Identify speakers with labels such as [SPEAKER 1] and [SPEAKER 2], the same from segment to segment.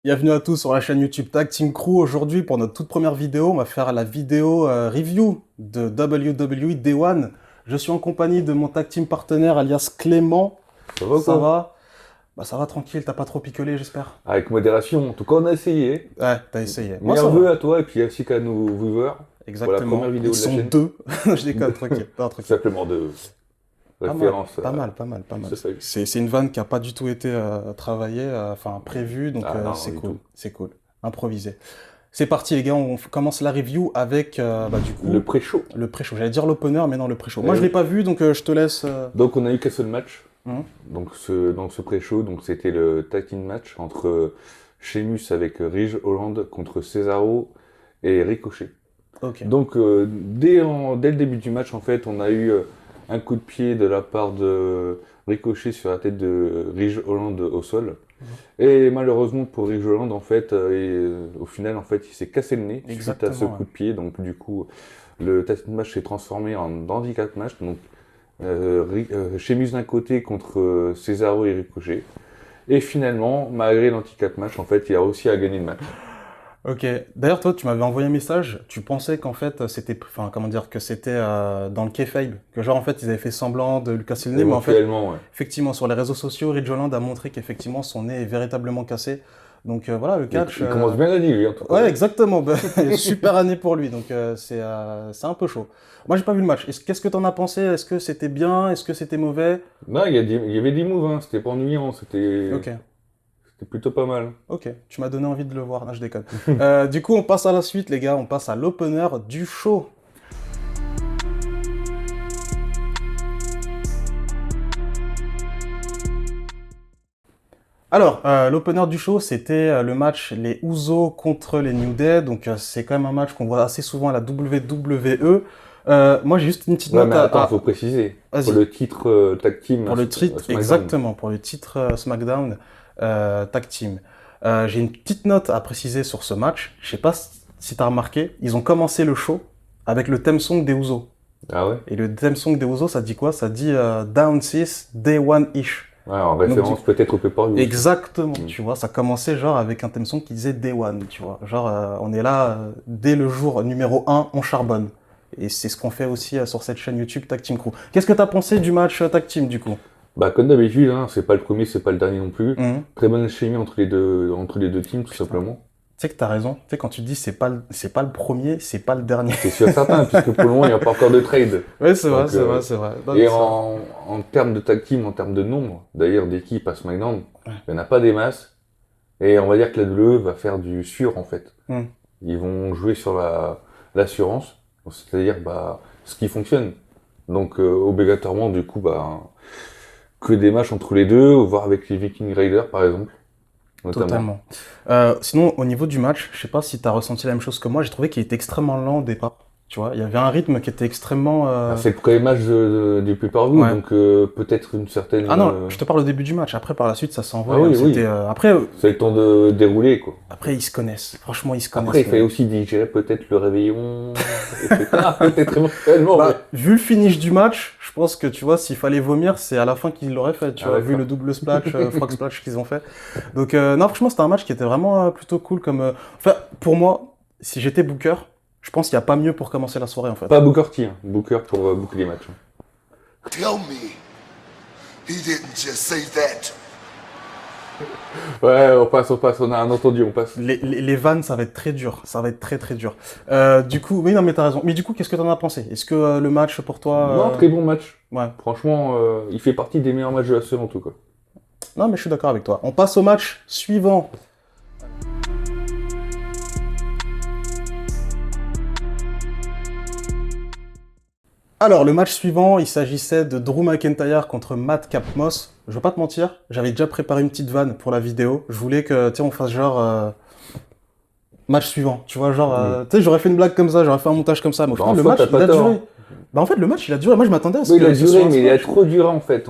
[SPEAKER 1] Bienvenue à tous sur la chaîne YouTube Tag Team Crew. Aujourd'hui, pour notre toute première vidéo, on va faire la vidéo review de WWE Day One. Je suis en compagnie de mon tag team partenaire alias Clément.
[SPEAKER 2] Ça va
[SPEAKER 1] Ça
[SPEAKER 2] quoi?
[SPEAKER 1] va? Bah ça va tranquille, t'as pas trop picolé j'espère?
[SPEAKER 2] Avec modération, en tout cas on a essayé.
[SPEAKER 1] Ouais, t'as essayé. Moi ça
[SPEAKER 2] Meilleurs vœux
[SPEAKER 1] va.
[SPEAKER 2] à toi et puis ainsi qu'à nos viewers pour la
[SPEAKER 1] Exactement.
[SPEAKER 2] première vidéo
[SPEAKER 1] Ils
[SPEAKER 2] de la
[SPEAKER 1] sont
[SPEAKER 2] chaîne.
[SPEAKER 1] deux. Je déconne, tranquille. Non, tranquille.
[SPEAKER 2] Simplement de
[SPEAKER 1] Pas mal,
[SPEAKER 2] référence
[SPEAKER 1] pas
[SPEAKER 2] à
[SPEAKER 1] mal, pas mal, pas mal.
[SPEAKER 2] ce fait.
[SPEAKER 1] C'est une vanne qui a pas du tout été travaillée, enfin prévue, donc
[SPEAKER 2] Ah non,
[SPEAKER 1] c'est
[SPEAKER 2] du
[SPEAKER 1] cool,
[SPEAKER 2] tout.
[SPEAKER 1] c'est cool. Improvisé. C'est parti les gars, on commence la review avec du
[SPEAKER 2] Le
[SPEAKER 1] coup
[SPEAKER 2] pré-show.
[SPEAKER 1] le pré-show. J'allais dire l'opener, mais non le pré-show.
[SPEAKER 2] Eh
[SPEAKER 1] Moi je l'ai
[SPEAKER 2] oui.
[SPEAKER 1] pas vu, donc je te laisse.
[SPEAKER 2] Donc on a eu qu'un seul match.
[SPEAKER 1] Mhm.
[SPEAKER 2] Donc dans ce pré-show, donc c'était le tag team match entre Sheamus avec Ridge Holland contre Cesaro et Ricochet.
[SPEAKER 1] Ok.
[SPEAKER 2] Donc dès le début du match en fait, on a eu un coup de pied de la part de Ricochet sur la tête de Ridge Holland au sol.
[SPEAKER 1] Mhm.
[SPEAKER 2] Et malheureusement pour Ridge Holland, en fait, au final, en fait, il s'est cassé le nez suite à ce
[SPEAKER 1] Exactement.
[SPEAKER 2] coup de pied. Donc du coup, le tag team match s'est transformé en handicap match. Donc Sheamus d'un côté contre Cesaro et Ricochet. Et finalement, malgré l'handicap match, en fait, il a réussi à gagner le match.
[SPEAKER 1] Ok. D'ailleurs toi tu m'avais envoyé un message. Tu pensais qu'en fait c'était, enfin comment dire, que c'était dans le kayfabe, que genre en fait ils avaient fait semblant de lui casser le nez, mais en fait
[SPEAKER 2] Éventuellement, ouais.
[SPEAKER 1] effectivement sur les réseaux sociaux, Ridge Holland a montré qu'effectivement son nez est véritablement cassé. Donc voilà le
[SPEAKER 2] Il,
[SPEAKER 1] catch.
[SPEAKER 2] il commence bien l'année, lui, en tout cas.
[SPEAKER 1] Ouais, exactement. Ben, super année pour lui, donc c'est un peu chaud. Moi, j'ai pas vu le match. Qu'est-ce que t'en as pensé? Est-ce que c'était bien? Est-ce que c'était mauvais?
[SPEAKER 2] Non, il y avait des moves, hein. C'était pas ennuyant,
[SPEAKER 1] Ok,
[SPEAKER 2] c'était plutôt pas mal.
[SPEAKER 1] ok. Tu m'as donné envie de le voir. Non, je déconne. Du coup, on passe à la suite, les gars. On passe à l'opener du show. Alors, l'opener du show, c'était le match les Usos contre les New Day. Donc, c'est quand même un match qu'on voit assez souvent à la WWE. Moi, j'ai juste une petite
[SPEAKER 2] Ouais,
[SPEAKER 1] note
[SPEAKER 2] mais attends, faut préciser. Pour
[SPEAKER 1] Vas-y.
[SPEAKER 2] le titre tag team
[SPEAKER 1] Pour le titre,
[SPEAKER 2] SmackDown.
[SPEAKER 1] exactement, pour le titre SmackDown Tag Team. J'ai une petite note à préciser sur ce match. Je sais pas si tu as remarqué, ils ont commencé le show avec le theme song des Usos.
[SPEAKER 2] Ah ouais?
[SPEAKER 1] Et le theme song des Usos, ça dit quoi? Ça dit Down 6, Day One-ish.
[SPEAKER 2] Ouais, en
[SPEAKER 1] Donc,
[SPEAKER 2] référence peut-être au pay-per-view aussi.
[SPEAKER 1] exactement,
[SPEAKER 2] Mm.
[SPEAKER 1] tu vois, ça commençait genre avec un theme song qui disait Day One, tu vois. Genre, on est là, dès le jour numéro 1, on charbonne. Et c'est ce qu'on fait aussi sur cette chaîne YouTube Tag Team Crew. Qu'est-ce que tu as pensé du match Tag Team, du coup?
[SPEAKER 2] Bah, comme d'habitude, hein, c'est pas le premier, c'est pas le dernier non plus.
[SPEAKER 1] Mhm.
[SPEAKER 2] Très bonne chimie entre les deux teams, tout simplement.
[SPEAKER 1] Tu sais que t'as raison. Tu sais, quand tu dis c'est pas le premier, c'est pas le dernier.
[SPEAKER 2] C'est sûr certain, puisque pour le moment, il n'y a pas encore de trade.
[SPEAKER 1] Ouais, c'est vrai,
[SPEAKER 2] Donc,
[SPEAKER 1] c'est vrai, c'est vrai. Non,
[SPEAKER 2] et
[SPEAKER 1] c'est vrai.
[SPEAKER 2] en termes de tag team, en termes de nombre, d'ailleurs, d'équipes à SmackDown,
[SPEAKER 1] Ouais.
[SPEAKER 2] il n'y en a pas des masses. Et on va dire que la WWE va faire du sûr, en fait.
[SPEAKER 1] Hmm.
[SPEAKER 2] Ils vont jouer sur l'assurance, c'est-à-dire bah, ce qui fonctionne. Donc obligatoirement du coup bah, que des matchs entre les deux, voire avec les Viking Raiders par exemple, notamment.
[SPEAKER 1] Totalement. Sinon, au niveau du match, je sais pas si t'as ressenti la même chose que moi. J'ai trouvé qu'il était extrêmement lent au départ. Tu vois, il y avait un rythme qui était extrêmement.
[SPEAKER 2] Ah, c'est le premier match du pay-per-view,
[SPEAKER 1] Ouais.
[SPEAKER 2] donc peut-être une certaine...
[SPEAKER 1] Ah non, je te parle au début du match. Après, par la suite, ça s'envoie.
[SPEAKER 2] Ah oui, oui.
[SPEAKER 1] C'était, après,
[SPEAKER 2] C'est le temps de dérouler quoi.
[SPEAKER 1] après, ils se connaissent. Franchement, ils se connaissent.
[SPEAKER 2] Après il
[SPEAKER 1] mais-
[SPEAKER 2] fallait aussi digérer peut-être le réveillon, etc. Peut-être éventuellement.
[SPEAKER 1] Bah, vu le finish du match, je pense que tu vois, s'il fallait vomir, c'est à la fin qu'ils l'auraient fait, tu
[SPEAKER 2] Ah,
[SPEAKER 1] vois, vu
[SPEAKER 2] d'accord.
[SPEAKER 1] le double splash, frog splash qu'ils ont fait. Donc, non, franchement, c'était un match qui était vraiment plutôt cool. Comme, enfin, pour moi, si j'étais Booker, je pense qu'il n'y a pas mieux pour commencer la soirée, en fait.
[SPEAKER 2] Pas Booker T, hein. Booker pour boucler les matchs.
[SPEAKER 3] Tell me he didn't just say that.
[SPEAKER 2] Ouais, on passe, on a un entendu, on passe.
[SPEAKER 1] Les vannes, ça va être très dur. Ça va être très, très dur. Du coup, oui, non, mais t'as raison. Mais du coup, qu'est-ce que t'en as pensé? Est-ce que le match, pour toi...
[SPEAKER 2] Non, très bon match.
[SPEAKER 1] Ouais.
[SPEAKER 2] Franchement, il fait partie des meilleurs matchs de la saison en tout cas.
[SPEAKER 1] Non, mais je suis d'accord avec toi. On passe au match suivant. Alors, le match suivant, il s'agissait de Drew McIntyre contre Matt Capmoss. Je vais pas te mentir, j'avais déjà préparé une petite vanne pour la vidéo. Je voulais que, tu sais, on fasse genre match suivant. Tu vois, genre, tu sais, j'aurais fait une blague comme ça, j'aurais fait un montage comme ça. Mais au
[SPEAKER 2] Bah,
[SPEAKER 1] final,
[SPEAKER 2] en
[SPEAKER 1] le
[SPEAKER 2] soi,
[SPEAKER 1] match,
[SPEAKER 2] t'as
[SPEAKER 1] il
[SPEAKER 2] pas
[SPEAKER 1] a
[SPEAKER 2] tort.
[SPEAKER 1] duré. Bah, en fait, le match, il a duré. Moi, je m'attendais à ce
[SPEAKER 2] Oui,
[SPEAKER 1] que
[SPEAKER 2] il a
[SPEAKER 1] ce soit
[SPEAKER 2] duré,
[SPEAKER 1] un
[SPEAKER 2] mais il a
[SPEAKER 1] squash.
[SPEAKER 2] trop duré en fait.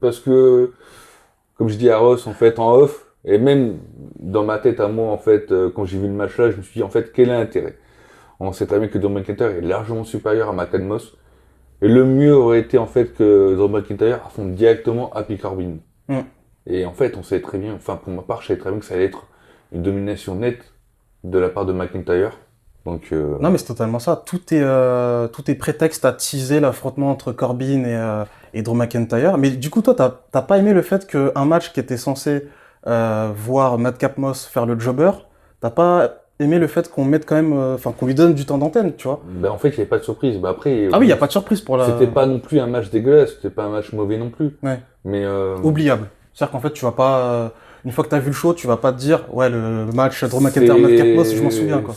[SPEAKER 2] Parce que, comme je dis à Ross, en fait, en off, et même dans ma tête à moi, en fait, quand j'ai vu le match là, je me suis dit, en fait, quel est l'intérêt? On sait très bien que Drew McIntyre est largement supérieur à McCann-Moss. Et le mieux aurait été, en fait, que Drew McIntyre affronte directement Happy Corbin.
[SPEAKER 1] Mm.
[SPEAKER 2] Et en fait, on savait très bien, enfin, pour ma part, je savais très bien que ça allait être une domination nette de la part de McIntyre. Donc,
[SPEAKER 1] Non, mais c'est totalement ça. Tout est prétexte à teaser l'affrontement entre Corbin et Drew McIntyre. Mais du coup, toi, t'as pas aimé le fait qu'un match qui était censé voir Madcap Moss faire le jobber, t'as pas aimé le fait qu'on mette quand même, enfin, qu'on lui donne du temps d'antenne, tu vois?
[SPEAKER 2] bah, en fait, il n'y avait pas de surprise. Bah, après,
[SPEAKER 1] Ah oui, il y a pas de surprise pour la.
[SPEAKER 2] c'était pas non plus un match dégueulasse, c'était pas un match mauvais non plus.
[SPEAKER 1] Ouais.
[SPEAKER 2] Mais
[SPEAKER 1] Oubliable. C'est-à-dire qu'en fait, tu vas pas, une fois que t'as vu le show, tu vas pas te dire, ouais, le match Drew McIntyre, Madcap Moss, je m'en souviens, quoi.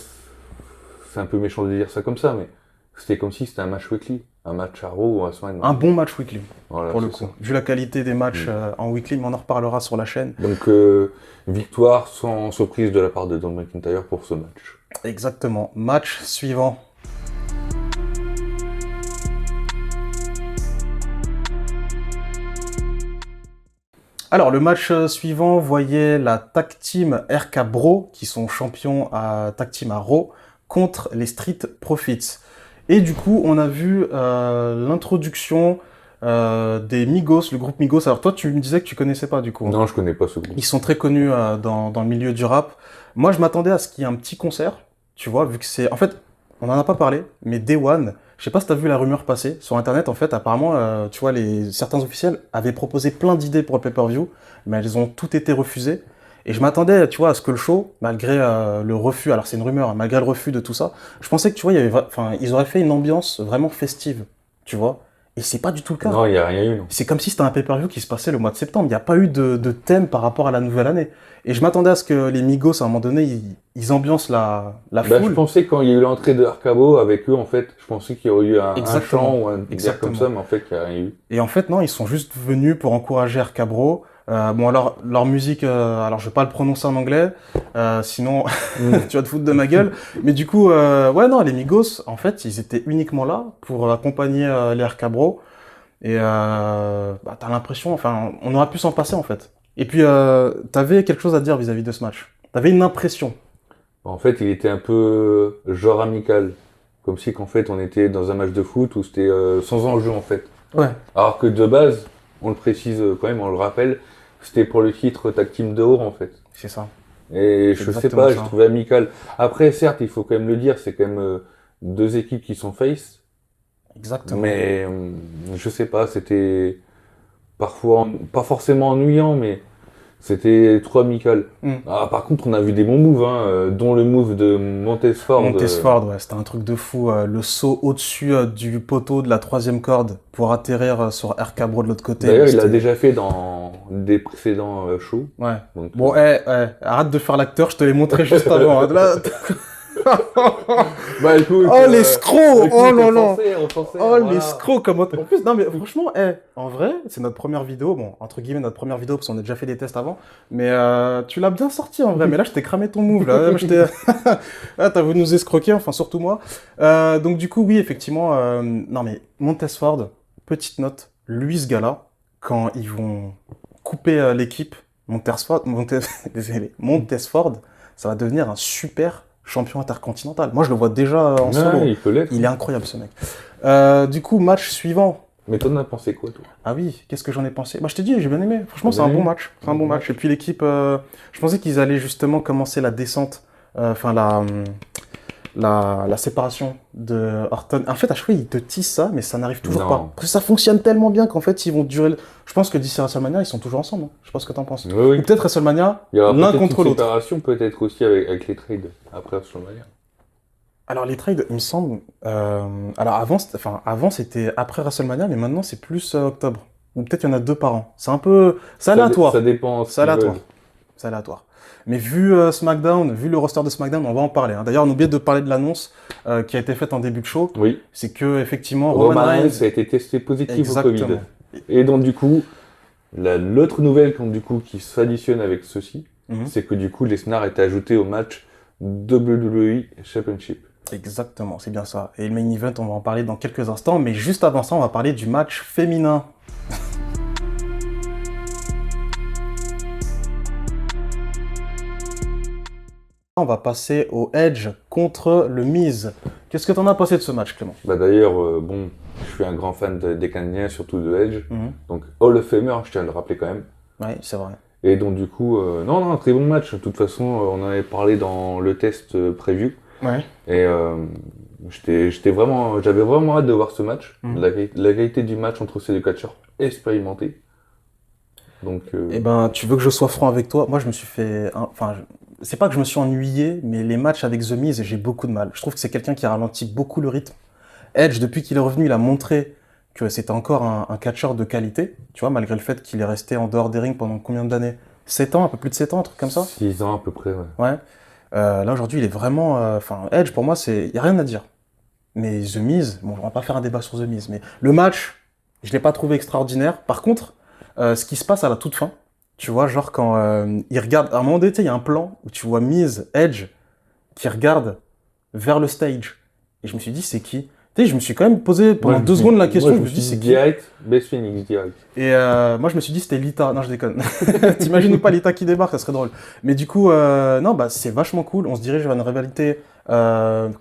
[SPEAKER 2] C'est un peu méchant de dire ça comme ça, mais c'était comme si c'était un match weekly, un match à Raw ou à SmackDown.
[SPEAKER 1] Un bon match weekly,
[SPEAKER 2] Voilà,
[SPEAKER 1] pour le
[SPEAKER 2] c'est
[SPEAKER 1] coup.
[SPEAKER 2] ça.
[SPEAKER 1] Vu la qualité des matchs en weekly, mais on en reparlera sur la chaîne.
[SPEAKER 2] Donc, victoire sans surprise de la part de Drew McIntyre pour ce match.
[SPEAKER 1] Exactement. Match suivant. Alors, le match suivant voyait la tag team RK Bro, qui sont champions à tag team à Raw, contre les Street Profits. Et du coup, on a vu l'introduction des Migos, le groupe Migos. Alors toi, tu me disais que tu connaissais pas du coup.
[SPEAKER 2] Non, je connais pas ce groupe.
[SPEAKER 1] Ils sont très connus dans le milieu du rap. Moi, je m'attendais à ce qu'il y ait un petit concert, tu vois, vu que c'est... En fait, on en a pas parlé, mais Day One, je sais pas si t'as vu la rumeur passer. Sur Internet, en fait, apparemment, tu vois, certains officiels avaient proposé plein d'idées pour le pay-per-view, mais elles ont toutes été refusées. Et je m'attendais, tu vois, à ce que le show, malgré le refus, alors c'est une rumeur, hein, malgré le refus de tout ça, je pensais que, tu vois, ils auraient fait une ambiance vraiment festive, tu vois. Et c'est pas du tout le cas.
[SPEAKER 2] Non, il n'y a rien eu, non.
[SPEAKER 1] C'est comme si c'était un pay-per-view qui se passait le mois de septembre. Il n'y a pas eu de thème par rapport à la nouvelle année. Et je m'attendais à ce que les Migos, à un moment donné, ils ambiancent la
[SPEAKER 2] Bah, je
[SPEAKER 1] foule.
[SPEAKER 2] pensais quand il y a eu l'entrée de Arcabo avec eux, en fait, je pensais qu'il y aurait eu un
[SPEAKER 1] Exactement.
[SPEAKER 2] chant ou un dire
[SPEAKER 1] Exactement.
[SPEAKER 2] comme ça, mais en fait, il n'y a rien eu.
[SPEAKER 1] Et en fait, non, ils sont juste venus pour encourager RK Bro. Bon, alors, leur musique, alors je vais pas le prononcer en anglais, sinon tu vas te foutre de ma gueule. Mais du coup, ouais, non, les Migos, en fait, ils étaient uniquement là pour accompagner les RK Bro. Et bah, t'as l'impression, enfin, on aurait pu s'en passer en fait. Et puis, t'avais quelque chose à dire vis-à-vis de ce match. T'avais une impression.
[SPEAKER 2] En fait, il était un peu genre amical. Comme si qu'en fait, on était dans un match de foot où c'était sans enjeu, en fait.
[SPEAKER 1] Ouais.
[SPEAKER 2] Alors que de base, on le précise quand même, on le rappelle, c'était pour le titre Tag Team de Raw, en fait.
[SPEAKER 1] C'est ça.
[SPEAKER 2] Et
[SPEAKER 1] C'est
[SPEAKER 2] je sais
[SPEAKER 1] exactement
[SPEAKER 2] pas,
[SPEAKER 1] ça.
[SPEAKER 2] je trouvais amical. Après, certes, il faut quand même le dire, c'est quand même deux équipes qui sont face.
[SPEAKER 1] Exactement.
[SPEAKER 2] Mais je sais pas, c'était parfois pas forcément ennuyant, mais c'était trop amical.
[SPEAKER 1] Mm.
[SPEAKER 2] Ah, par contre, on a vu des bons moves, hein, dont le move de Montesford.
[SPEAKER 1] Montesford, ouais, c'était un truc de fou. Le saut au-dessus du poteau de la 3e corde pour atterrir sur RK Bro de l'autre côté.
[SPEAKER 2] D'ailleurs, il l'a
[SPEAKER 1] C'était-
[SPEAKER 2] déjà fait dans des précédents shows.
[SPEAKER 1] Ouais.
[SPEAKER 2] Donc,
[SPEAKER 1] Bon, arrête de faire l'acteur, je te l'ai montré juste avant. Hein. Là,
[SPEAKER 2] bah écoute,
[SPEAKER 1] oh l'escroc!
[SPEAKER 2] écoute,
[SPEAKER 1] Oh non
[SPEAKER 2] on
[SPEAKER 1] non!
[SPEAKER 2] pensait,
[SPEAKER 1] Oh
[SPEAKER 2] voilà.
[SPEAKER 1] l'escroc comment... En plus, non mais franchement, en vrai, c'est notre première vidéo, bon, entre guillemets notre première vidéo, parce qu'on a déjà fait des tests avant, mais tu l'as bien sorti en vrai, mais là je t'ai cramé ton move, là, je t'ai... Ah, t'as voulu nous escroquer, enfin surtout moi. Donc du coup, oui, effectivement, non mais Montesford, petite note, lui ce gars-là, quand ils vont couper l'équipe, désolé, Montesford, ça va devenir un super champion intercontinental. Moi je le vois déjà en solo.
[SPEAKER 2] Ouais, il peut l'être.
[SPEAKER 1] Il est incroyable ce mec. Du coup, match suivant.
[SPEAKER 2] Mais t'en as pensé quoi, toi?
[SPEAKER 1] Ah oui, qu'est-ce que j'en ai pensé? Bah je t'ai dit, j'ai bien aimé. Franchement,
[SPEAKER 2] T'as
[SPEAKER 1] c'est un
[SPEAKER 2] bien
[SPEAKER 1] bon
[SPEAKER 2] aimé
[SPEAKER 1] match. C'est un bon match. Et puis l'équipe, je pensais qu'ils allaient justement commencer la descente, enfin la séparation de Orton. En fait, à chaque fois, ils te tissent ça, mais ça n'arrive toujours
[SPEAKER 2] Non.
[SPEAKER 1] pas. Parce que ça fonctionne tellement bien qu'en fait, ils vont durer. Je pense que d'ici WrestleMania, ils sont toujours ensemble. Hein. Je sais pas ce que t'en penses.
[SPEAKER 2] Oui,
[SPEAKER 1] Ou
[SPEAKER 2] oui.
[SPEAKER 1] peut-être WrestleMania,
[SPEAKER 2] Il y aura
[SPEAKER 1] l'un
[SPEAKER 2] peut-être
[SPEAKER 1] contre
[SPEAKER 2] une
[SPEAKER 1] l'autre.
[SPEAKER 2] séparation, peut-être aussi avec les trades après WrestleMania.
[SPEAKER 1] Alors les trades, il me semble. Alors avant c'était après WrestleMania, mais maintenant c'est plus octobre. Ou peut-être il y en a 2 par an. C'est un peu, c'est aléatoire.
[SPEAKER 2] Ça dépend. ce
[SPEAKER 1] C'est
[SPEAKER 2] qu'ils
[SPEAKER 1] aléatoire.
[SPEAKER 2] veulent.
[SPEAKER 1] C'est aléatoire. Mais vu SmackDown, vu le roster de SmackDown, on va en parler. Hein. D'ailleurs, on oublie de parler de l'annonce qui a été faite en début de show.
[SPEAKER 2] Oui.
[SPEAKER 1] C'est que effectivement
[SPEAKER 2] Roman Reigns a été testé positif au
[SPEAKER 1] Exactement.
[SPEAKER 2] Covid. Et donc du coup, l'autre nouvelle qui s'additionne avec ceci,
[SPEAKER 1] Mhm.
[SPEAKER 2] c'est que du coup Lesnar est ajouté au match WWE Championship.
[SPEAKER 1] Exactement, c'est bien ça. Et le main event, on va en parler dans quelques instants. Mais juste avant ça, on va parler du match féminin. On va passer au Edge contre le Miz. Qu'est-ce que t'en as pensé de ce match, Clément?
[SPEAKER 2] Bah d'ailleurs, bon, je suis un grand fan des Canadiens, surtout de Edge.
[SPEAKER 1] Mhm.
[SPEAKER 2] Donc Hall of Famer, je tiens à le rappeler quand même.
[SPEAKER 1] Ouais, c'est vrai.
[SPEAKER 2] Et donc du coup, non, très bon match. De toute façon, on en avait parlé dans le test preview.
[SPEAKER 1] Ouais.
[SPEAKER 2] Et j'avais vraiment hâte de voir ce match.
[SPEAKER 1] Mhm.
[SPEAKER 2] La qualité du match entre ces deux catcheurs expérimentés. Donc,
[SPEAKER 1] Eh ben, tu veux que je sois franc avec toi? Moi, je me suis fait, enfin, c'est pas que je me suis ennuyé, mais les matchs avec The Miz, j'ai beaucoup de mal. Je trouve que c'est quelqu'un qui ralentit beaucoup le rythme. Edge, depuis qu'il est revenu, il a montré que c'était encore un catcheur de qualité, tu vois, malgré le fait qu'il est resté en dehors des rings pendant combien d'années? 7 ans, un peu plus de 7 ans, un truc comme ça?
[SPEAKER 2] 6 ans à peu près, ouais.
[SPEAKER 1] Ouais. Là, aujourd'hui, il est vraiment, enfin, Edge, pour moi, y a rien à dire. Mais The Miz, bon, on va pas faire un débat sur The Miz, mais le match, je l'ai pas trouvé extraordinaire. Par contre, ce qui se passe à la toute fin, tu vois, genre quand il regarde, à un moment donné, tu sais, il y a un plan où tu vois Miz, Edge, qui regarde vers le stage. Et je me suis dit, c'est qui? Tu sais, je me suis quand même posé pendant 2 secondes la question, je me suis dit, c'est qui?
[SPEAKER 2] direct, Best Phoenix, direct.
[SPEAKER 1] Et moi, je me suis dit, c'était Lita. Non, je déconne. T'imagines pas Lita qui débarque, ça serait drôle. Mais du coup, non, bah, c'est vachement cool. On se dirige vers une rivalité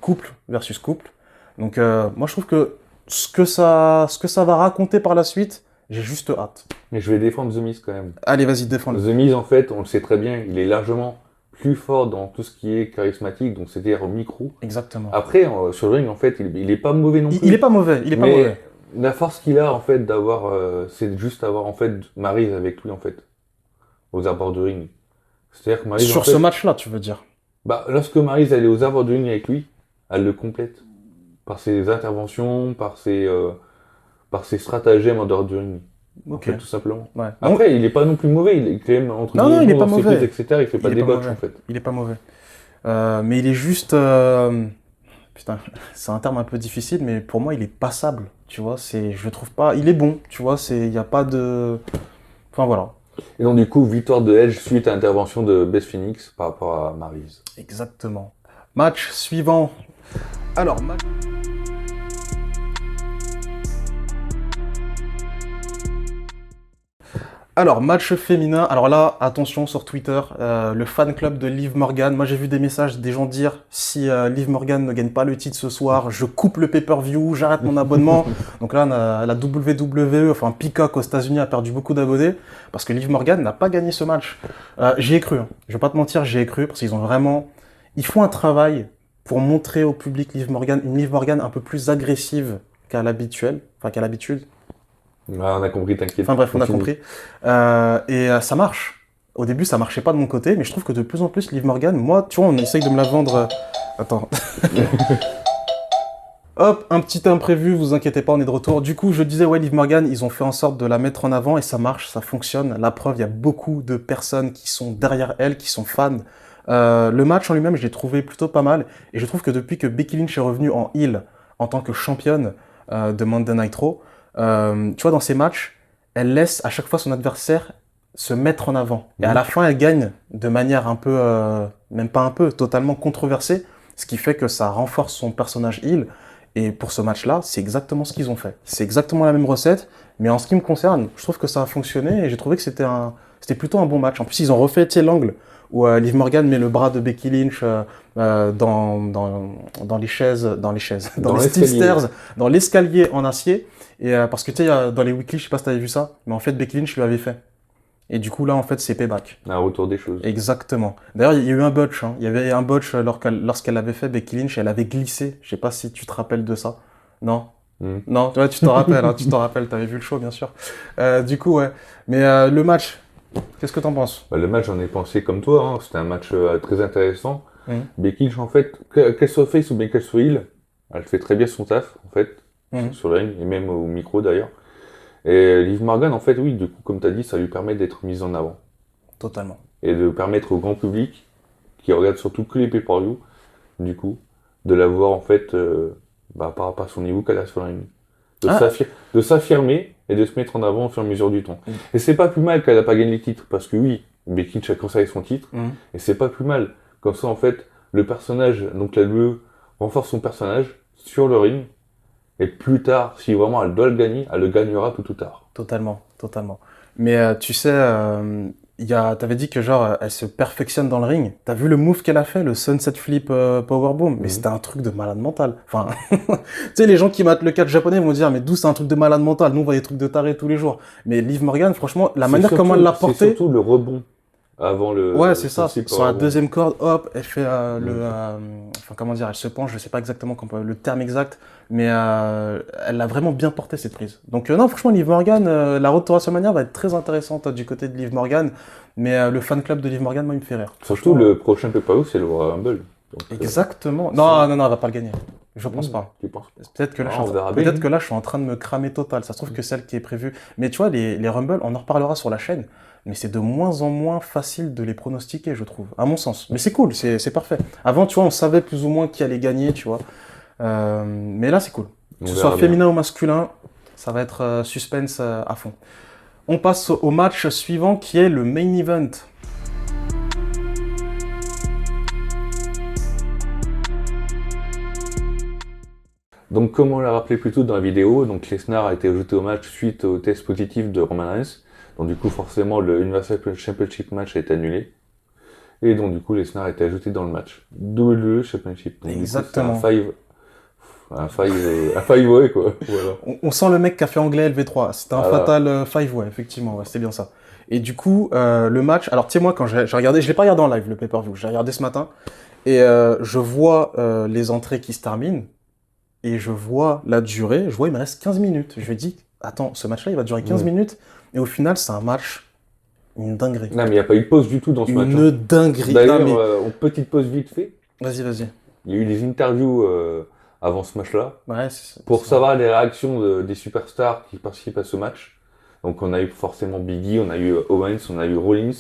[SPEAKER 1] couple versus couple. Donc, moi, je trouve que ce que ça va raconter par la suite, j'ai juste hâte.
[SPEAKER 2] Mais je vais défendre The Miz quand même.
[SPEAKER 1] Allez, vas-y, défends-le.
[SPEAKER 2] The Miz, en fait, on le sait très bien, il est largement plus fort dans tout ce qui est charismatique, donc c'est-à-dire au micro.
[SPEAKER 1] Exactement.
[SPEAKER 2] Après, sur le ring, en fait, il est pas mauvais non plus.
[SPEAKER 1] Il est pas mauvais, il est pas
[SPEAKER 2] Mais
[SPEAKER 1] mauvais.
[SPEAKER 2] la force qu'il a, en fait, d'avoir, c'est juste avoir, en fait, Maryse avec lui, en fait, aux abords du ring. C'est-à-dire que Maryse, en
[SPEAKER 1] Sur
[SPEAKER 2] fait,
[SPEAKER 1] ce match-là, tu veux dire.
[SPEAKER 2] bah, lorsque Maryse, elle est aux abords du ring avec lui, elle le complète. Par ses interventions, par ses stratagèmes en dehors du ring. En
[SPEAKER 1] Ok.
[SPEAKER 2] fait, tout simplement.
[SPEAKER 1] Ouais. Bon,
[SPEAKER 2] Après, il est pas non plus mauvais, il est quand même entre
[SPEAKER 1] Non, non, il est
[SPEAKER 2] bon
[SPEAKER 1] pas
[SPEAKER 2] dans ses
[SPEAKER 1] mauvais.
[SPEAKER 2] prises, etc. Il fait pas
[SPEAKER 1] Il est
[SPEAKER 2] des
[SPEAKER 1] pas
[SPEAKER 2] botches,
[SPEAKER 1] mauvais.
[SPEAKER 2] en fait.
[SPEAKER 1] Il est pas mauvais. Mais il est juste. Putain, c'est un terme un peu difficile, mais pour moi, il est passable. Tu vois, je le trouve pas. Il est bon, tu vois, il n'y a pas de. Enfin voilà.
[SPEAKER 2] Et donc, du coup, victoire de Edge suite à l'intervention de Beth Phoenix par rapport à Maryse.
[SPEAKER 1] Exactement. Match suivant. Alors, match féminin. Alors là, attention sur Twitter, le fan club de Liv Morgan. Moi, j'ai vu des messages des gens dire si Liv Morgan ne gagne pas le titre ce soir, je coupe le pay-per-view, j'arrête mon abonnement. Donc là, la WWE, enfin Peacock aux États-Unis a perdu beaucoup d'abonnés parce que Liv Morgan n'a pas gagné ce match. J'y ai cru. Hein. Je vais pas te mentir, j'y ai cru parce ils font un travail pour montrer au public une Liv Morgan un peu plus agressive qu'à l'habitude.
[SPEAKER 2] Ah, on a compris, t'inquiète.
[SPEAKER 1] Enfin bref, on a
[SPEAKER 2] Continue.
[SPEAKER 1] compris. Ça marche. Au début, ça marchait pas de mon côté, mais je trouve que de plus en plus, Liv Morgan, moi, tu vois, on essaye de me la vendre. Attends. Hop, un petit imprévu, vous inquiétez pas, on est de retour. Du coup, je disais, ouais, Liv Morgan, ils ont fait en sorte de la mettre en avant et ça marche, ça fonctionne. La preuve, il y a beaucoup de personnes qui sont derrière elle, qui sont fans. Le match en lui-même, je l'ai trouvé plutôt pas mal. Et je trouve que depuis que Becky Lynch est revenue en heel en tant que championne de Monday Night Raw, tu vois, dans ces matchs, elle laisse à chaque fois son adversaire se mettre en avant. Et à la fin, elle gagne de manière un peu, même pas un peu, totalement controversée, ce qui fait que ça renforce son personnage heel. Et pour ce match-là, c'est exactement ce qu'ils ont fait. C'est exactement la même recette, mais en ce qui me concerne, je trouve que ça a fonctionné et j'ai trouvé que c'était plutôt un bon match. En plus, ils ont refait, tu sais, l'angle où Liv Morgan met le bras de Becky Lynch dans les chaises, dans les steel
[SPEAKER 2] l'escalier.
[SPEAKER 1] stairs, dans l'escalier en acier. Et parce que tu sais, dans les weekly, je sais pas si t'avais vu ça, mais en fait, Becky Lynch lui avait fait. Et du coup, là, en fait, c'est payback.
[SPEAKER 2] Un retour des choses.
[SPEAKER 1] Exactement. D'ailleurs, il y a eu un botch. Hein. Il y avait un botch lorsqu'elle avait fait Becky Lynch, elle avait glissé. Je sais pas si tu te rappelles de ça. Non? Non, ouais, tu t'en rappelles, hein, tu t'en rappelles, t'avais vu le show, bien sûr. Du coup, ouais. Mais le match, qu'est-ce que t'en penses?
[SPEAKER 2] Bah, le match, j'en ai pensé comme toi. Hein. C'était un match très intéressant.
[SPEAKER 1] Mhm.
[SPEAKER 2] Becky Lynch, en fait, qu'elle soit face ou bien qu'elle soit heel, elle fait très bien son taf, en fait, sur le ring, et même au micro d'ailleurs. Et Liv Morgan, en fait, oui, du coup, comme tu as dit, ça lui permet d'être mise en avant.
[SPEAKER 1] Totalement.
[SPEAKER 2] Et de permettre au grand public, qui regarde surtout que les pay-per-view, du coup, de la voir, en fait, par rapport à son niveau qu'elle a sur le ring. De s'affirmer et de se mettre en avant au fur et à mesure du temps. Et c'est pas plus mal qu'elle a pas gagné les titres, parce que oui, Becky Lynch a commencé avec son titre, et c'est pas plus mal. Comme ça, en fait, le personnage, donc la WWE, renforce son personnage sur le ring, et plus tard, si vraiment elle doit le gagner, elle le gagnera tout ou tard.
[SPEAKER 1] Totalement. Mais tu sais, T'avais dit que genre, elle se perfectionne dans le ring. T'as vu le move qu'elle a fait, le Sunset Flip Powerbomb? Mais c'était un truc de malade mental. Enfin, tu sais, les gens qui matent le catch japonais vont dire, mais d'où c'est un truc de malade mental? Nous, on voit des trucs de taré tous les jours. Mais Liv Morgan, franchement, la manière comment elle l'a
[SPEAKER 2] C'est
[SPEAKER 1] porté,
[SPEAKER 2] surtout le rebond avant
[SPEAKER 1] ouais, c'est ça.
[SPEAKER 2] Sunset
[SPEAKER 1] Sur la
[SPEAKER 2] Powerbomb.
[SPEAKER 1] deuxième corde, hop, elle fait
[SPEAKER 2] Mm.
[SPEAKER 1] enfin, comment dire, elle se penche, je sais pas exactement le terme exact, mais elle l'a vraiment bien porté cette prise. Donc non, franchement, Liv Morgan, la road to WrestleMania va être très intéressante du côté de Liv Morgan, mais le fan club de Liv Morgan, moi, il me fait rire.
[SPEAKER 2] Surtout
[SPEAKER 1] Franchement,
[SPEAKER 2] le prochain pay-per-view, c'est le Royal Rumble. Donc,
[SPEAKER 1] exactement. Non, non, non, elle va pas le gagner. Je pense
[SPEAKER 2] mm,
[SPEAKER 1] pas.
[SPEAKER 2] tu penses?
[SPEAKER 1] Peut-être que là,
[SPEAKER 2] Ah, on verra bien.
[SPEAKER 1] peut-être que là, je suis en train de me cramer total. Ça se trouve que celle qui est prévue. Mais tu vois, les Rumble, on en reparlera sur la chaîne. Mais c'est de moins en moins facile de les pronostiquer, je trouve, à mon sens. Mais c'est cool, c'est parfait. Avant, tu vois, on savait plus ou moins qui allait gagner, tu vois. Mais là, c'est cool.
[SPEAKER 2] On
[SPEAKER 1] Que ce
[SPEAKER 2] verra
[SPEAKER 1] soit
[SPEAKER 2] bien.
[SPEAKER 1] féminin ou masculin, ça va être suspense à fond. On passe au match suivant qui est le main event.
[SPEAKER 2] Donc, comme on l'a rappelé plus tôt dans la vidéo, donc Lesnar a été ajouté au match suite au test positif de Roman Reigns. Donc, du coup, forcément, le Universal Championship match a été annulé. Et donc, du coup, Lesnar a été ajouté dans le match. WWE Championship. Donc,
[SPEAKER 1] Exactement.
[SPEAKER 2] Du coup, c'est un five-way, quoi. Voilà.
[SPEAKER 1] On sent le mec qui a fait anglais LV3. C'était un
[SPEAKER 2] Voilà.
[SPEAKER 1] fatal five, ouais, effectivement, ouais, c'était bien ça. Et du coup, le match. Alors, tu sais, moi, quand j'ai regardé, je l'ai pas regardé en live, le pay-per-view. J'ai regardé ce matin. Et je vois les entrées qui se terminent. Et je vois la durée. Je vois, il me reste 15 minutes. Je me dis, attends, ce match-là, il va durer 15 minutes. Et au final, c'est un match, une dinguerie.
[SPEAKER 2] Non, mais il n'y a pas eu de pause du tout dans ce match.
[SPEAKER 1] Une dinguerie.
[SPEAKER 2] D'ailleurs,
[SPEAKER 1] Non, mais...
[SPEAKER 2] en petite pause vite fait,
[SPEAKER 1] Vas-y, vas-y.
[SPEAKER 2] il y a eu des interviews avant ce match-là
[SPEAKER 1] Ouais,
[SPEAKER 2] pour savoir les réactions des superstars qui participent à ce match. Donc on a eu forcément Biggie, on a eu Owens, on a eu Rollins,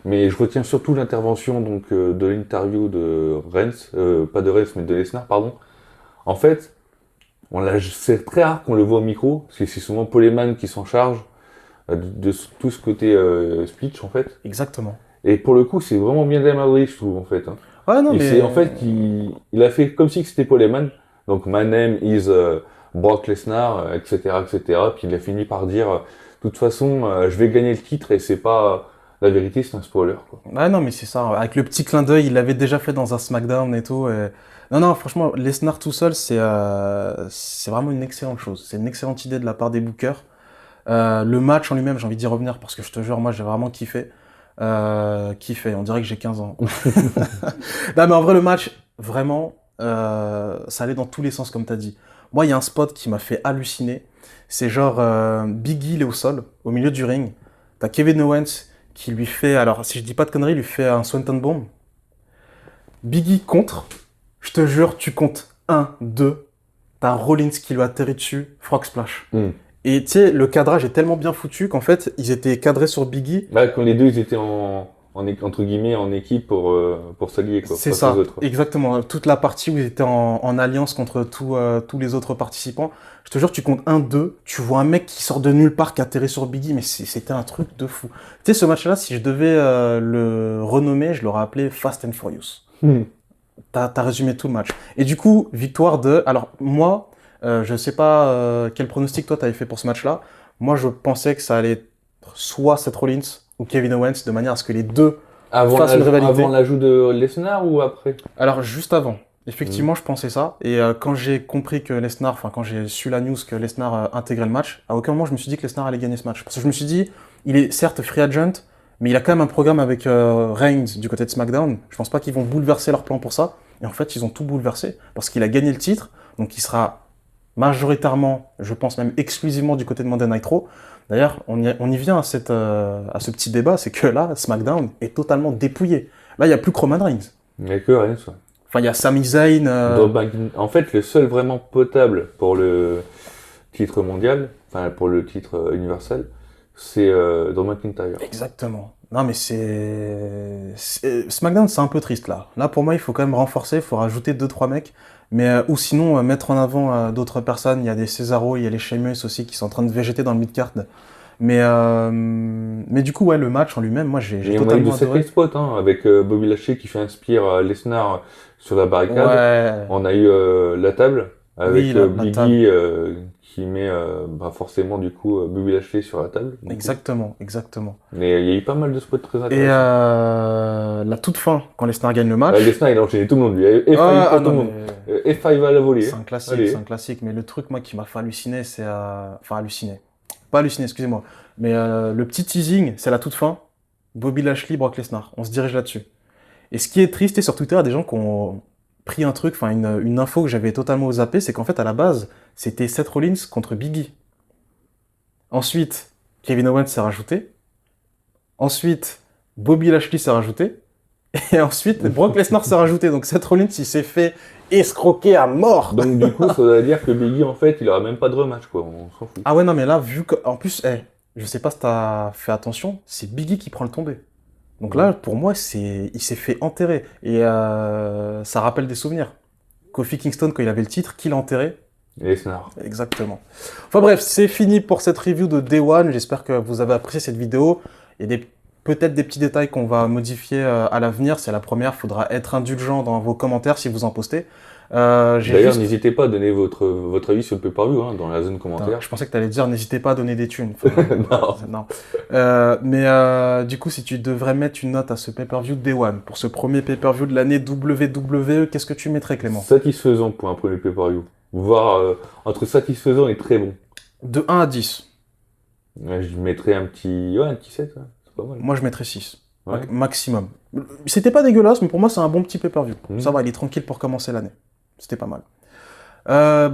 [SPEAKER 2] mais je retiens surtout l'intervention donc de l'interview de Reigns, pas de Reigns mais de Lesnar pardon. En fait, c'est très rare qu'on le voit au micro, parce que c'est souvent Paul Heyman qui s'en charge de tout ce côté speech en fait.
[SPEAKER 1] Exactement.
[SPEAKER 2] Et pour le coup, c'est vraiment bien démarré, je trouve en fait. Hein.
[SPEAKER 1] Ouais, non,
[SPEAKER 2] Et
[SPEAKER 1] mais...
[SPEAKER 2] c'est en fait il a fait comme si c'était Paul Heyman. Donc my name is Brock Lesnar, etc., etc. Puis il a fini par dire, de toute façon, je vais gagner le titre et c'est pas la vérité, c'est un spoiler. Quoi.
[SPEAKER 1] Ouais, non, mais c'est ça. Avec le petit clin d'œil, il l'avait déjà fait dans un SmackDown et tout. Et... Non, non, franchement, Lesnar tout seul, c'est vraiment une excellente chose. C'est une excellente idée de la part des bookers. Le match en lui-même, j'ai envie d'y revenir parce que je te jure, moi, j'ai vraiment kiffé. Kiffé, on dirait que j'ai 15 ans. Non, mais en vrai, le match, vraiment, ça allait dans tous les sens, comme t'as dit. Moi, il y a un spot qui m'a fait halluciner. C'est genre Biggie, il est au sol, au milieu du ring. T'as Kevin Owens qui lui fait, alors si je dis pas de conneries, il lui fait un Swanton Bomb. Biggie contre, je te jure, tu comptes 1, 2. T'as Rollins qui lui atterrit dessus, Frog Splash. Et tu sais, le cadrage est tellement bien foutu qu'en fait, ils étaient cadrés sur Biggie.
[SPEAKER 2] Là, quand les deux ils étaient entre guillemets en équipe pour s'allier quoi.
[SPEAKER 1] C'est
[SPEAKER 2] face
[SPEAKER 1] ça,
[SPEAKER 2] aux autres, quoi.
[SPEAKER 1] exactement. Toute la partie où ils étaient en alliance contre tous les autres participants. Je te jure, tu comptes 1, 2, tu vois un mec qui sort de nulle part, qui atterrit sur Biggie, mais c'était un truc de fou. Tu sais, ce match-là, si je devais le renommer, je l'aurais appelé Fast and Furious. T'as résumé tout le match. Et du coup, victoire de... Alors, moi, je sais pas quel pronostic toi t'avais fait pour ce match-là. Moi, je pensais que ça allait être soit Seth Rollins ou Kevin Owens, de manière à ce que les deux fassent une rivalité.
[SPEAKER 2] Avant l'ajout de Lesnar ou après?
[SPEAKER 1] Alors, juste avant. Effectivement, je pensais ça. Et quand j'ai compris que Lesnar, enfin, quand j'ai su la news que Lesnar intégrait le match, à aucun moment je me suis dit que Lesnar allait gagner ce match. Parce que je me suis dit, il est certes free agent, mais il a quand même un programme avec Reigns du côté de SmackDown. Je pense pas qu'ils vont bouleverser leur plan pour ça. Et en fait, ils ont tout bouleversé. Parce qu'il a gagné le titre. Donc, il sera majoritairement, je pense même exclusivement du côté de Monday Night Raw. D'ailleurs, on y vient à ce petit débat, c'est que là, SmackDown est totalement dépouillé. Là, il n'y a plus que Roman Reigns.
[SPEAKER 2] Il n'y a que Reigns. Ouais.
[SPEAKER 1] Enfin, il y a Sami Zayn.
[SPEAKER 2] En fait, le seul vraiment potable pour le titre mondial, enfin pour le titre universel, c'est Drew McIntyre.
[SPEAKER 1] Exactement. Non, mais SmackDown, c'est un peu triste là. Là, pour moi, il faut quand même renforcer, il faut rajouter 2-3 mecs. Mais, ou sinon, mettre en avant d'autres personnes. Il y a des Cesaro, il y a les Sheamus aussi qui sont en train de végéter dans le mid-card. Mais du coup, ouais, le match en lui-même, moi, j'ai
[SPEAKER 2] Et on a eu de
[SPEAKER 1] totalement adoré.
[SPEAKER 2] sacrés spots, hein, avec Bobby Lashley qui fait un spear Lesnar sur la barricade.
[SPEAKER 1] Ouais.
[SPEAKER 2] On a eu la table avec
[SPEAKER 1] Oui, la
[SPEAKER 2] Biggie
[SPEAKER 1] table.
[SPEAKER 2] qui met forcément du coup Bobby Lashley sur la table. du coup.
[SPEAKER 1] Exactement, exactement.
[SPEAKER 2] Mais il y a eu pas mal de spots très
[SPEAKER 1] Et
[SPEAKER 2] intéressants.
[SPEAKER 1] la toute fin, quand Lesnar gagne le match.
[SPEAKER 2] Lesnar, il a enchaîné tout le monde, lui. F5
[SPEAKER 1] Ah,
[SPEAKER 2] pour
[SPEAKER 1] ah,
[SPEAKER 2] tout le
[SPEAKER 1] non,
[SPEAKER 2] monde.
[SPEAKER 1] mais
[SPEAKER 2] F5 à la volée.
[SPEAKER 1] c'est un classique,
[SPEAKER 2] Allez.
[SPEAKER 1] c'est un classique. Mais le truc, moi, qui m'a fait halluciner, c'est... Enfin, halluciner. Pas halluciner, excusez-moi. Mais le petit teasing, c'est la toute fin. Bobby Lashley, Brock Lesnar. On se dirige là-dessus. Et ce qui est triste, et sur Twitter, il y a des gens qui ont pris un truc, enfin une info que j'avais totalement zappé, c'est qu'en fait, à la base, c'était Seth Rollins contre Big E. Ensuite, Kevin Owens s'est rajouté. Ensuite, Bobby Lashley s'est rajouté. Et ensuite, Brock Lesnar s'est rajouté. Donc Seth Rollins, il s'est fait escroquer à mort.
[SPEAKER 2] Donc du coup, ça veut dire que Big E, en fait, il aura même pas de rematch, quoi. On s'en fout.
[SPEAKER 1] Ah ouais, non, mais là, vu que... En plus, je sais pas si t'as fait attention, c'est Big E qui prend le tombé. Donc là, pour moi, il s'est fait enterrer. Et ça rappelle des souvenirs. Kofi Kingston, quand il avait le titre, qui l'a enterré?
[SPEAKER 2] Lesnar.
[SPEAKER 1] Exactement. Enfin bref, c'est fini pour cette review de Day One. J'espère que vous avez apprécié cette vidéo. Il y a peut-être des petits détails qu'on va modifier à l'avenir. C'est la première, il faudra être indulgent dans vos commentaires si vous en postez.
[SPEAKER 2] D'ailleurs, n'hésitez pas à donner votre avis sur le pay-per-view dans la zone
[SPEAKER 1] Putain,
[SPEAKER 2] commentaire.
[SPEAKER 1] je pensais que tu allais dire n'hésitez pas à donner des thunes. Enfin,
[SPEAKER 2] Non.
[SPEAKER 1] non. Mais du coup, si tu devrais mettre une note à ce pay-per-view Day One, pour ce premier pay-per-view de l'année WWE, qu'est-ce que tu mettrais, Clément?
[SPEAKER 2] Satisfaisant pour un premier pay-per-view. Voire entre satisfaisant et très bon.
[SPEAKER 1] De 1 à 10.
[SPEAKER 2] Ouais, je mettrais un petit 7, ouais. C'est pas mal.
[SPEAKER 1] Moi, je mettrais 6.
[SPEAKER 2] Ouais.
[SPEAKER 1] Maximum. C'était pas dégueulasse, mais pour moi, c'est un bon petit pay-per-view.
[SPEAKER 2] Mhm.
[SPEAKER 1] Ça va, il est tranquille pour commencer l'année. C'était pas mal.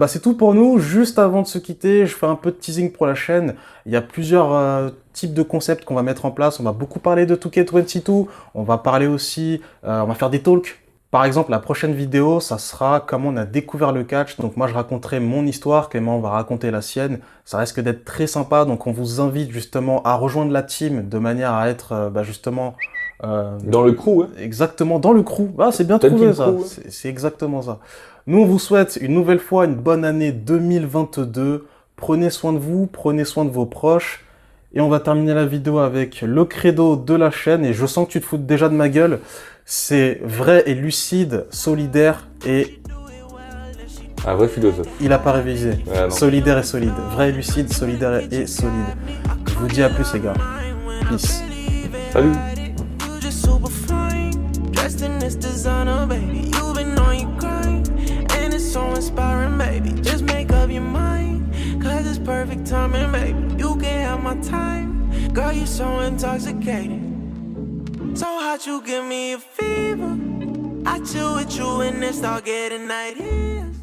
[SPEAKER 1] C'est tout pour nous. Juste avant de se quitter, je fais un peu de teasing pour la chaîne. Il y a plusieurs types de concepts qu'on va mettre en place. On va beaucoup parler de 2K22. On va parler aussi, on va faire des talks. Par exemple, la prochaine vidéo, ça sera comment on a découvert le catch. Donc moi, je raconterai mon histoire, Clément va raconter la sienne. Ça risque d'être très sympa. Donc on vous invite justement à rejoindre la team de manière à être justement...
[SPEAKER 2] Dans le crew, hein.
[SPEAKER 1] Exactement, dans le crew. Ah, c'est bien
[SPEAKER 2] T'as
[SPEAKER 1] trouvé
[SPEAKER 2] le
[SPEAKER 1] ça.
[SPEAKER 2] crew,
[SPEAKER 1] C'est exactement ça. Nous, on vous souhaite une nouvelle fois une bonne année 2022. Prenez soin de vous, prenez soin de vos proches. Et on va terminer la vidéo avec le credo de la chaîne. Et je sens que tu te fous déjà de ma gueule. C'est vrai et lucide, solidaire et...
[SPEAKER 2] Un vrai philosophe.
[SPEAKER 1] Il a pas révisé.
[SPEAKER 2] Ah, non.
[SPEAKER 1] Solidaire et solide. Vrai et lucide, solidaire et solide. Je vous dis à plus les gars. Peace.
[SPEAKER 2] Salut.
[SPEAKER 4] You just super fine, dressed in this designer, baby. You've been on your grind, and it's so inspiring, baby. Just make up your mind, cause it's perfect timing, baby. You can have my time, girl, you're so intoxicating. So hot, you give me a fever. I chill with you and then start getting ideas.